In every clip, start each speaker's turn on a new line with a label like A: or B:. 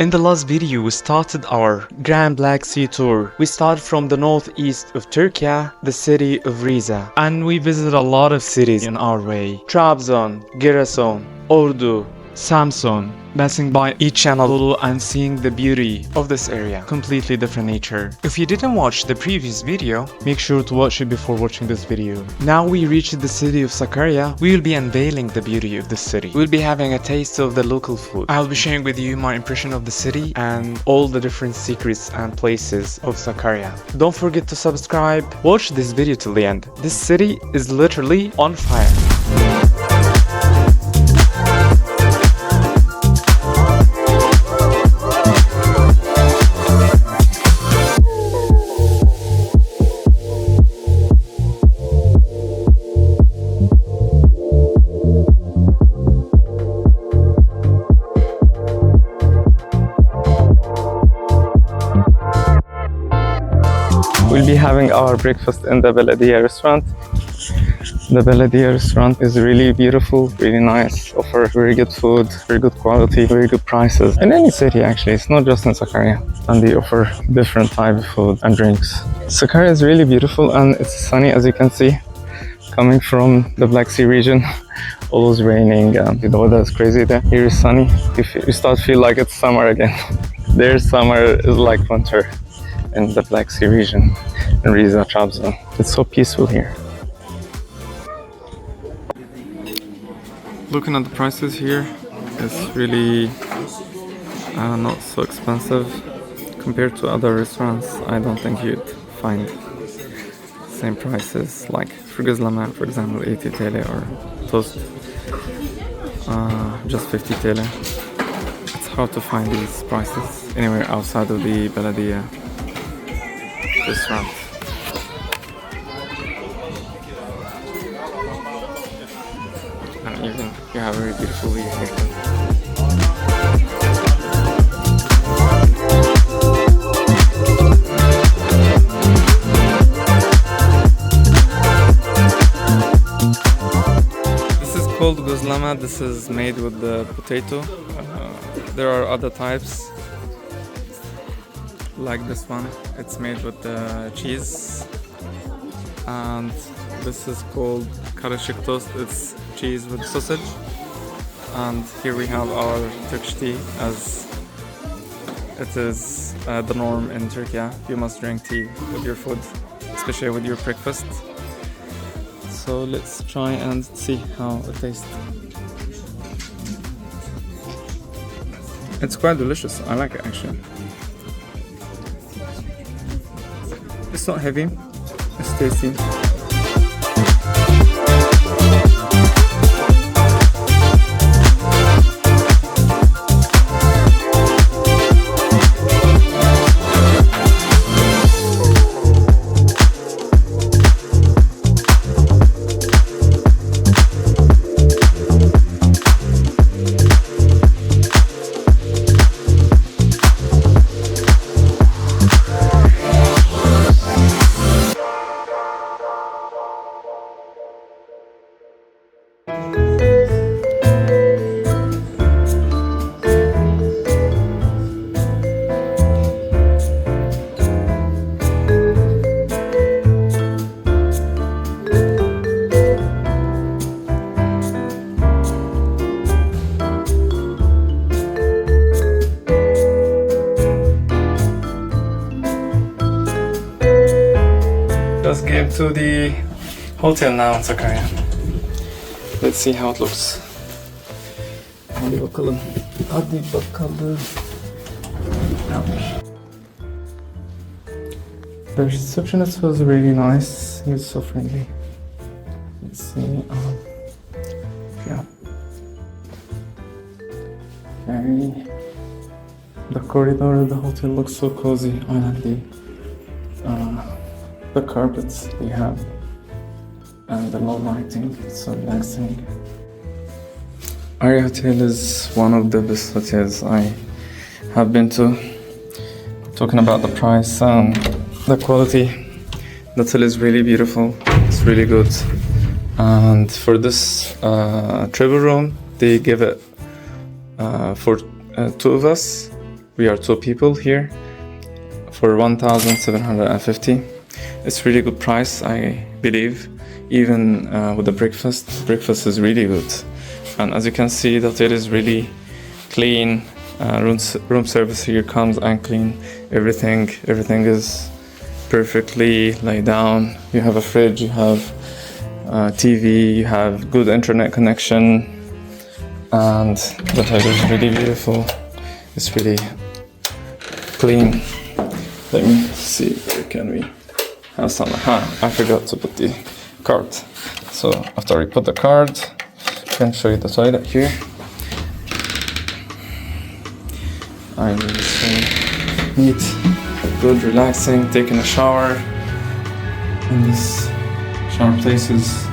A: In the last video, we started our Grand Black Sea tour. We started from the northeast of Turkey, the city of Rize, and we visited a lot of cities in our way. Trabzon, Giresun, Ordu, Samsun, passing by each channel and seeing the beauty of this area. Completely different nature. If you didn't watch the previous video, make sure to watch it before watching this video. Now we reached the city of Sakarya. We will be unveiling the beauty of this city. We'll be having a taste of the local food. I'll be sharing with you my impression of the city and all the different secrets and places of Sakarya. Don't forget to subscribe. Watch this video till the end. This city is literally on fire. We'll be having our breakfast in the Belediye restaurant. The Belediye restaurant is really beautiful, really nice, offer very good food, very good quality, very good prices. In any city actually, it's not just in Sakarya. And they offer different type of food and drinks. Sakarya is really beautiful and it's sunny, as you can see. Coming from the Black Sea region, always raining, the weather is crazy there. Here is sunny, you start to feel like it's summer again. Their summer is like winter in the Black Sea region, in Rize, Trabzon. It's so peaceful here. Looking at the prices here, it's really not so expensive compared to other restaurants. I don't think you'd find same prices like for 𝐒𝐍𝐉𝐎, for example, 80 TL or toast just 50 TL. It's hard to find these prices anywhere outside of the Belediye restaurant. And even you have a very beautiful view here. This is called 𝐒𝐍𝐉𝐎. This is made with the potato. There are other types like this one. It's made with the cheese, and this is called karışık toast. It's cheese with sausage. And here we have our Turkish tea, as it is the norm in Turkey. You must drink tea with your food, especially with your breakfast. So let's try and see how it tastes. It's quite delicious. I like it actually. It's not heavy, it's tasty. Just came to the hotel now in Sakarya. Let's see how it looks. Hadi bakalım. Hadi bakalım. The receptionist was really nice. He was so friendly. Let's see. Yeah. Okay. The corridor of the hotel looks so cozy. I like the carpets we have and the low lighting. It's so relaxing. Our hotel is one of the best hotels I have been to. Talking about the price and the quality, the hotel is really beautiful. It's really good. And for this travel room, they give it for two of us
B: we are 2 people here for 1,750. It's really good price, I believe. Even with the breakfast is really good. And as you can see, the hotel is really clean. Room service here comes and clean everything. Everything is perfectly laid down. You have a fridge, you have TV, you have good internet connection, and the hotel is really beautiful. It's really clean. Let me see, where can we have some? I forgot to put the card. So after we put the card, I can show you the toilet here. I really so neat, good, relaxing, taking a shower. And this shower place is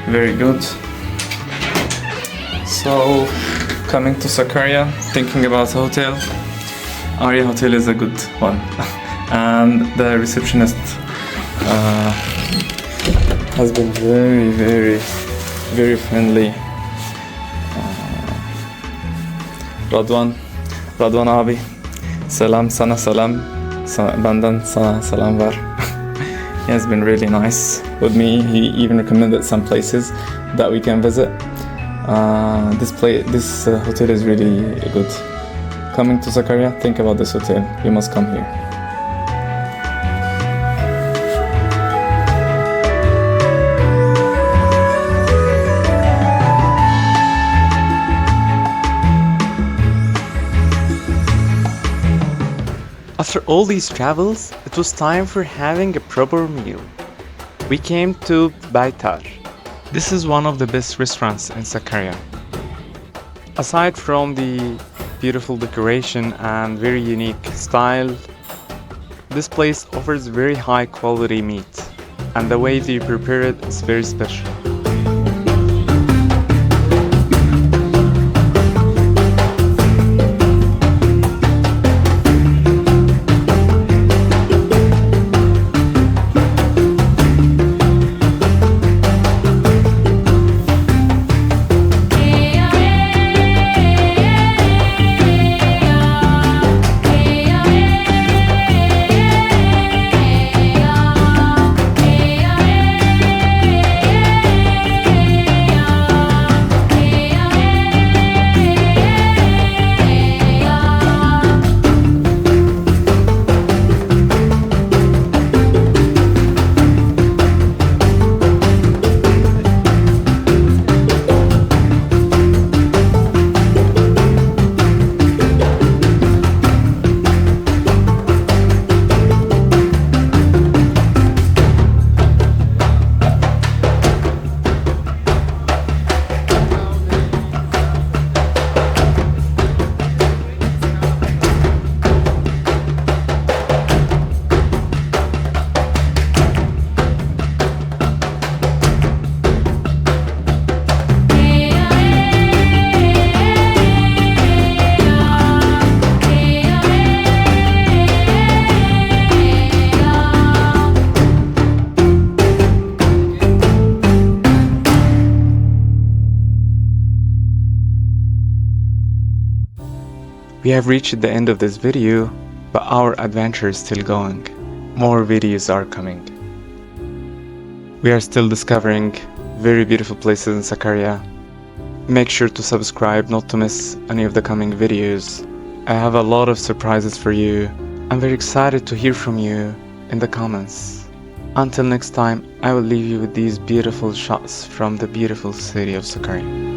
B: very good. So coming to Sakarya, thinking about the hotel, Arya Hotel is a good one. And the receptionist has been very friendly. Radwan abi, salam sana salam, bandan sana salam var. He has been really nice with me. He even recommended some places that we can visit. This hotel is really good. Coming to Sakarya, think about this hotel. You must come here.
A: After all these travels, it was time for having a proper meal. We came to Baitar. This is one of the best restaurants in Sakarya. Aside from the beautiful decoration and very unique style, this place offers very high quality meat, and the way they prepare it is very special. We have reached the end of this video, but our adventure is still going. More videos are coming. We are still discovering very beautiful places in Sakarya. Make sure to subscribe not to miss any of the coming videos. I have a lot of surprises for you. I'm very excited to hear from you in the comments. Until next time, I will leave you with these beautiful shots from the beautiful city of Sakarya.